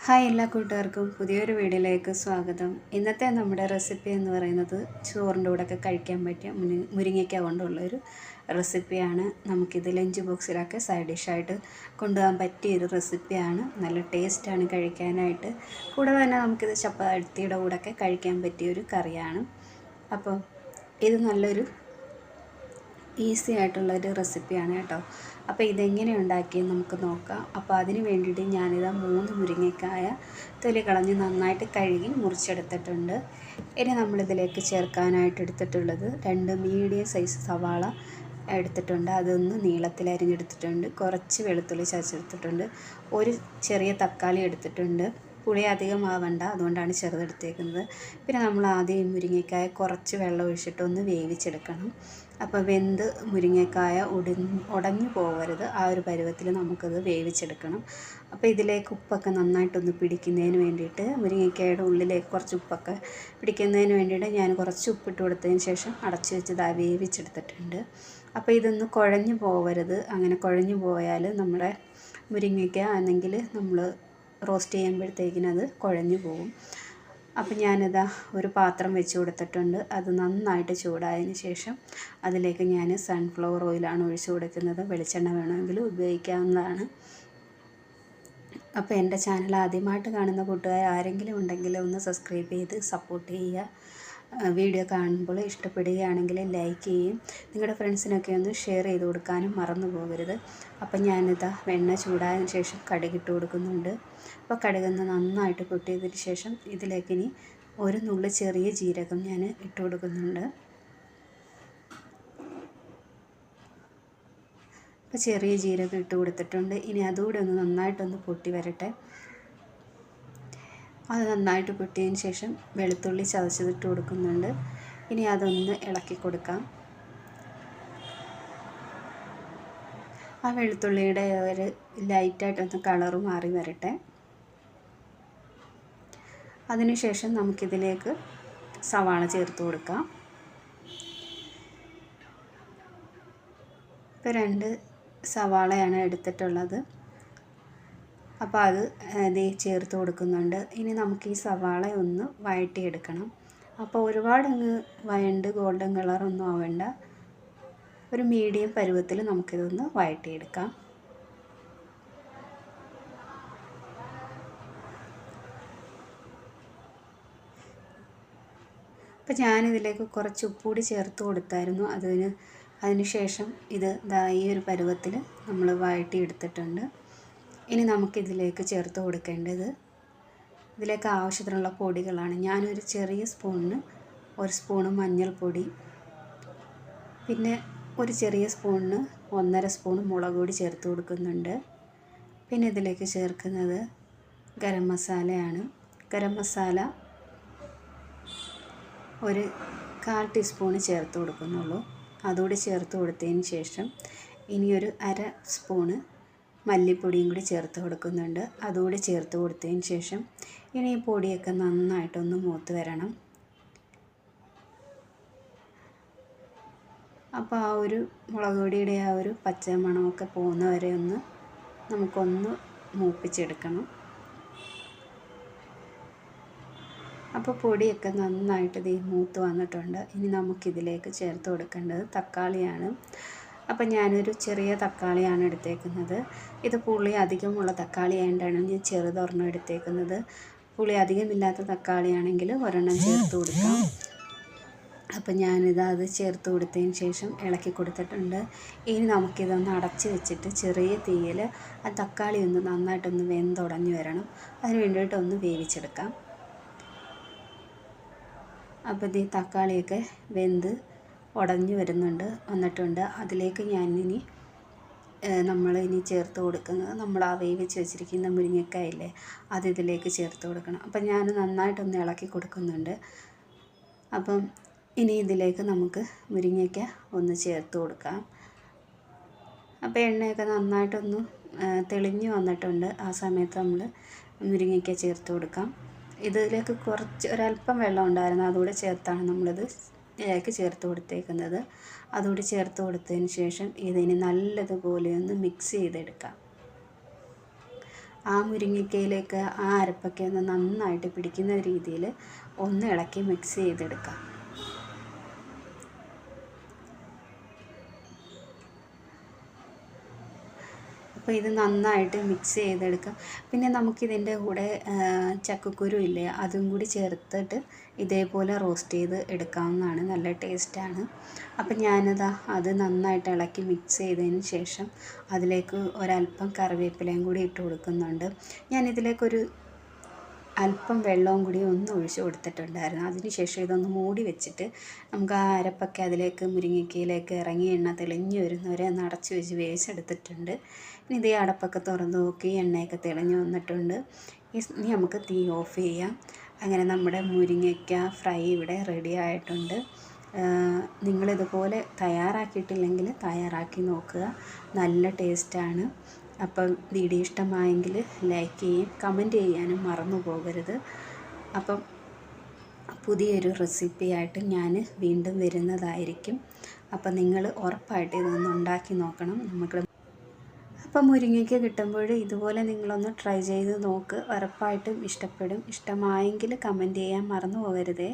Hi എല്ലാ കൂട്ടുകാർക്കും പുതിയൊരു വീഡിയോയിലേക്ക് സ്വാഗതം. ഇന്നത്തെ നമ്മുടെ റെസിപ്പി എന്ന് പറയുന്നത് ചോറിൻ്റെ കൂടെയൊക്കെ കഴിക്കാൻ പറ്റിയ മുരിങ്ങയ്ക്ക കൊണ്ടുള്ളൊരു റെസിപ്പിയാണ്. നമുക്കിത് ലഞ്ച് ബോക്സിലൊക്കെ സൈഡ് ഡിഷായിട്ട് കൊണ്ടുപോകാൻ പറ്റിയൊരു റെസിപ്പിയാണ്. നല്ല ടേസ്റ്റാണ് കഴിക്കാനായിട്ട്. കൂടാതെ തന്നെ നമുക്കിത് ചപ്പാത്തിയുടെ കൂടെയൊക്കെ കഴിക്കാൻ പറ്റിയൊരു കറിയാണ്. അപ്പോൾ ഇത് നല്ലൊരു ഈസി ആയിട്ടുള്ളൊരു റെസിപ്പിയാണ് കേട്ടോ. അപ്പോൾ ഇതെങ്ങനെ ഉണ്ടാക്കിയെന്ന് നമുക്ക് നോക്കാം. അപ്പോൾ അതിന് വേണ്ടിയിട്ട് ഞാനിതാ 3 മുരിങ്ങക്കായ തൊലി കളഞ്ഞ് നന്നായിട്ട് കഴുകി മുറിച്ചെടുത്തിട്ടുണ്ട്. ഇനി നമ്മളിതിലേക്ക് ചേർക്കാനായിട്ട് എടുത്തിട്ടുള്ളത് 2 മീഡിയം സൈസ് സവാള എടുത്തിട്ടുണ്ട്. അതൊന്ന് നീളത്തിൽ അരിഞ്ഞെടുത്തിട്ടുണ്ട്. കുറച്ച് വെളുത്തുള്ളി ചതച്ചെടുത്തിട്ടുണ്ട്. ഒരു ചെറിയ തക്കാളി എടുത്തിട്ടുണ്ട്. പുളി അധികം ആവണ്ട, അതുകൊണ്ടാണ് ചെറുതെടുത്തേക്കുന്നത്. പിന്നെ നമ്മൾ ആദ്യം മുരിങ്ങക്കായ കുറച്ച് വെള്ളം ഒഴിച്ചിട്ടൊന്ന് വേവിച്ചെടുക്കണം. അപ്പോൾ വെന്ത് മുരിങ്ങക്കായ ഉടഞ്ഞു പോകരുത്, ആ ഒരു പരുവത്തിൽ നമുക്കത് വേവിച്ചെടുക്കണം. അപ്പോൾ ഇതിലേക്ക് ഉപ്പൊക്കെ നന്നായിട്ടൊന്ന് പിടിക്കുന്നതിന് വേണ്ടിയിട്ട്, മുരിങ്ങക്കായുടെ ഉള്ളിലേക്ക് കുറച്ച് ഉപ്പൊക്കെ പിടിക്കുന്നതിന് വേണ്ടിയിട്ട് ഞാൻ കുറച്ച് ഉപ്പിട്ട് കൊടുത്തതിന് ശേഷം അടച്ചു വെച്ച് വേവിച്ചെടുത്തിട്ടുണ്ട്. അപ്പോൾ ഇതൊന്ന് കുഴഞ്ഞു പോകരുത്. അങ്ങനെ കുഴഞ്ഞു പോയാൽ നമ്മുടെ മുരിങ്ങയ്ക്ക ആണെങ്കിൽ നമ്മൾ റോസ്റ്റ് ചെയ്യുമ്പോഴത്തേക്കിനും അത് കുഴഞ്ഞു പോകും. അപ്പം ഞാനിതാ ഒരു പാത്രം വെച്ച് കൊടുത്തിട്ടുണ്ട്. അത് നന്നായിട്ട് ചൂടായതിന് ശേഷം അതിലേക്ക് ഞാൻ സൺഫ്ലവർ ഓയിലാണ് ഒഴിച്ചു കൊടുക്കുന്നത്. വെളിച്ചെണ്ണ വേണമെങ്കിൽ ഉപയോഗിക്കാവുന്നതാണ്. അപ്പോൾ എൻ്റെ ചാനൽ ആദ്യമായിട്ട് കാണുന്ന കൂട്ടുകാർ ആരെങ്കിലും ഉണ്ടെങ്കിൽ ഒന്ന് സബ്സ്ക്രൈബ് ചെയ്ത് സപ്പോർട്ട് ചെയ്യുക. വീഡിയോ കാണുമ്പോൾ ഇഷ്ടപ്പെടുകയാണെങ്കിൽ ലൈക്ക് ചെയ്യും. നിങ്ങളുടെ ഫ്രണ്ട്സിനൊക്കെ ഒന്ന് ഷെയർ ചെയ്ത് കൊടുക്കാനും മറന്നു പോകരുത്. അപ്പം ഞാനിതാ എണ്ണ ചൂടായതിന് ശേഷം കടുകിട്ട് കൊടുക്കുന്നുണ്ട്. അപ്പോൾ കടുകൊന്ന് നന്നായിട്ട് പൊട്ടിയതിന് ശേഷം ഇതിലേക്ക് ഇനി ഒരു നുള്ളി ചെറിയ ജീരകം ഞാൻ ഇട്ട് കൊടുക്കുന്നുണ്ട്. അപ്പോൾ ചെറിയ ജീരകം ഇട്ട് കൊടുത്തിട്ടുണ്ട്. ഇനി അതുകൂടെ ഒന്ന് നന്നായിട്ടൊന്ന് പൊട്ടി വരട്ടെ. അത് നന്നായിട്ട് പൊട്ടിയതിന് ശേഷം വെളുത്തുള്ളി ചതച്ചതിട്ട് കൊടുക്കുന്നുണ്ട്. ഇനി അതൊന്ന് ഇളക്കി കൊടുക്കാം. ആ വെളുത്തുള്ളിയുടെ ഒരു ലൈറ്റായിട്ടൊന്ന് കളറ് മാറി വരട്ടെ. അതിനുശേഷം നമുക്കിതിലേക്ക് സവാള ചേർത്ത് കൊടുക്കാം. ഇപ്പോൾ 2 സവാളയാണ് എടുത്തിട്ടുള്ളത്. അപ്പോൾ അത് ചേർത്ത് കൊടുക്കുന്നുണ്ട്. ഇനി നമുക്ക് ഈ സവാള ഒന്ന് വഴറ്റിയെടുക്കണം. അപ്പോൾ ഒരുപാടങ്ങ് വഴണ്ട് ഗോൾഡൻ കളറൊന്നും ആവേണ്ട, ഒരു മീഡിയം പരുവത്തിൽ നമുക്കിതൊന്ന് വഴറ്റിയെടുക്കാം. അപ്പോൾ ഞാനിതിലേക്ക് കുറച്ച് ഉപ്പുകൂടി ചേർത്ത് കൊടുത്തായിരുന്നു. അതിന് ശേഷം ഈ ഒരു പരുവത്തിൽ നമ്മൾ വഴറ്റിയെടുത്തിട്ടുണ്ട്. ഇനി നമുക്കിതിലേക്ക് ചേർത്ത് കൊടുക്കേണ്ടത്, ഇതിലേക്ക് ആവശ്യത്തിനുള്ള പൊടികളാണ്. ഞാനൊരു ചെറിയ സ്പൂണിന് 1 സ്പൂണ് മഞ്ഞൾപ്പൊടി, പിന്നെ ഒരു ചെറിയ സ്പൂണിന് 1.5 സ്പൂൺ മുളക് പൊടി ചേർത്ത് കൊടുക്കുന്നുണ്ട്. പിന്നെ ഇതിലേക്ക് ചേർക്കുന്നത് ഗരം മസാലയാണ്. ഗരം മസാല ഒരു 1/4 ടീസ്പൂണ് ചേർത്ത് കൊടുക്കുന്നുള്ളൂ. അതുകൂടി ചേർത്ത് കൊടുത്തതിന് ശേഷം ഇനി ഒരു 1/2 സ്പൂണ് മല്ലിപ്പൊടിയും കൂടി ചേർത്ത് കൊടുക്കുന്നുണ്ട്. അതുകൂടി ചേർത്ത് കൊടുത്തതിന് ശേഷം ഇനി ഈ പൊടിയൊക്കെ നന്നായിട്ടൊന്ന് മൂത്ത് വരണം. അപ്പോൾ ആ ഒരു മുളക് പൊടിയുടെ ആ ഒരു പച്ച മണമൊക്കെ പോകുന്നവരെ നമുക്കൊന്ന് മൂപ്പിച്ചെടുക്കണം. അപ്പോൾ പൊടിയൊക്കെ നന്നായിട്ട് മൂത്ത് വന്നിട്ടുണ്ട്. ഇനി നമുക്കിതിലേക്ക് ചേർത്ത് കൊടുക്കേണ്ടത് തക്കാളിയാണ്. അപ്പം ഞാനൊരു ചെറിയ തക്കാളിയാണ് എടുത്തേക്കുന്നത്. ഇത് പുളി അധികമുള്ള തക്കാളി ആയതുകൊണ്ടാണ് ഞാൻ ചെറുതൊരെണ്ണം എടുത്തേക്കുന്നത്. പുളി അധികമില്ലാത്ത തക്കാളിയാണെങ്കിൽ ഒരെണ്ണം ചേർത്ത് കൊടുക്കാം. അപ്പം അത് ചേർത്ത് കൊടുത്തതിന് ശേഷം ഇളക്കി കൊടുത്തിട്ടുണ്ട്. ഇനി നമുക്കിതൊന്ന് അടച്ച് വെച്ചിട്ട് ചെറിയ തീയിൽ ആ തക്കാളി ഒന്ന് നന്നായിട്ടൊന്ന് വെന്തുടഞ്ഞു വരണം. അതിന് വേണ്ടിയിട്ടൊന്ന് വേവിച്ചെടുക്കാം. അപ്പോൾ ഈ തക്കാളിയൊക്കെ വെന്ത് ഉടഞ്ഞു വന്നിട്ടുണ്ട്. അതിലേക്ക് ഞാനിനി നമ്മളിനി ചേർത്ത് കൊടുക്കുന്നത് നമ്മൾ ആ വേവിച്ച് വെച്ചിരിക്കുന്ന മുരിങ്ങക്കായില്ലേ, ഇതിലേക്ക് ചേർത്ത് കൊടുക്കണം. അപ്പം ഞാൻ നന്നായിട്ടൊന്ന് ഇളക്കി കൊടുക്കുന്നുണ്ട്. അപ്പം ഇനി ഇതിലേക്ക് നമുക്ക് മുരിങ്ങയ്ക്ക ഒന്ന് ചേർത്ത് കൊടുക്കാം. അപ്പോൾ എണ്ണയൊക്കെ നന്നായിട്ടൊന്ന് തെളിഞ്ഞു വന്നിട്ടുണ്ട്. ആ സമയത്ത് നമ്മൾ മുരിങ്ങയ്ക്ക ചേർത്ത് കൊടുക്കാം. ഇതിലേക്ക് ഒരല്പം വെള്ളം ഉണ്ടായിരുന്നു, അതുകൂടെ ചേർത്താണ് ഇതിലേക്ക് ചേർത്ത് കൊടുത്തേക്കുന്നത്. അതുകൂടി ചേർത്ത് കൊടുത്തതിന് ശേഷം ഇതിന് നല്ലതുപോലെ ഒന്ന് മിക്സ് ചെയ്തെടുക്കാം. ആ മുരിങ്ങയ്ക്കയിലേക്ക് ആ അരപ്പൊക്കെ ഒന്ന് നന്നായിട്ട് പിടിക്കുന്ന രീതിയിൽ ഒന്ന് ഇളക്കി മിക്സ് ചെയ്തെടുക്കാം. അപ്പോൾ ഇത് നന്നായിട്ട് മിക്സ് ചെയ്തെടുക്കാം. പിന്നെ നമുക്കിതിൻ്റെ കൂടെ ചക്കക്കുരു ഇല്ലേ, അതും കൂടി ചേർത്തിട്ട് ഇതേപോലെ റോസ്റ്റ് ചെയ്ത് എടുക്കാവുന്നതാണ്. നല്ല ടേസ്റ്റാണ്. അപ്പം ഞാനതാ അത് നന്നായിട്ട് ഇളക്കി മിക്സ് ചെയ്തതിന് ശേഷം അതിലേക്ക് ഒരല്പം കറിവേപ്പിലയും കൂടി ഇട്ട് കൊടുക്കുന്നുണ്ട്. ഞാനിതിലേക്കൊരു അല്പം വെള്ളവും കൂടി ഒന്ന് ഒഴിച്ച് കൊടുത്തിട്ടുണ്ടായിരുന്നു. അതിനുശേഷം ഇതൊന്ന് മൂടി വെച്ചിട്ട് നമുക്ക് ആ അരപ്പൊക്കെ അതിലേക്ക് മുരിങ്ങയ്ക്കയിലേക്ക് ഇറങ്ങി എണ്ണ തെളിഞ്ഞ് വരുന്നവരെ ഒന്ന് അടച്ച് വെച്ച് വേവിച്ചെടുത്തിട്ടുണ്ട്. ഇനി ഇതേ അടപ്പൊക്കെ തുറന്ന് നോക്കി എണ്ണയൊക്കെ തെളിഞ്ഞ് വന്നിട്ടുണ്ട്. ഇനി നമുക്ക് തീ ഓഫ് ചെയ്യാം. അങ്ങനെ നമ്മുടെ മുരിങ്ങയ്ക്ക ഫ്രൈ ഇവിടെ റെഡി ആയിട്ടുണ്ട്. നിങ്ങളിതുപോലെ തയ്യാറാക്കിയിട്ടില്ലെങ്കിൽ തയ്യാറാക്കി നോക്കുക, നല്ല ടേസ്റ്റാണ്. അപ്പം വീഡിയോ ഇഷ്ടമായെങ്കിൽ ലൈക്ക് ചെയ്യും, കമൻറ്റ് ചെയ്യാനും മറന്നു പോകരുത്. അപ്പം പുതിയൊരു റെസിപ്പിയായിട്ട് ഞാൻ വീണ്ടും വരുന്നതായിരിക്കും. അപ്പം നിങ്ങൾ ഉറപ്പായിട്ട് ഇതൊന്ന് ഉണ്ടാക്കി നോക്കണം. അപ്പം മുരിങ്ങയ്ക്ക കിട്ടുമ്പോൾ ഇതുപോലെ നിങ്ങളൊന്ന് ട്രൈ ചെയ്ത് നോക്ക്, ഉറപ്പായിട്ടും ഇഷ്ടപ്പെടും. ഇഷ്ടമായെങ്കിൽ കമൻറ്റ് ചെയ്യാൻ മറന്നു പോകരുതേ.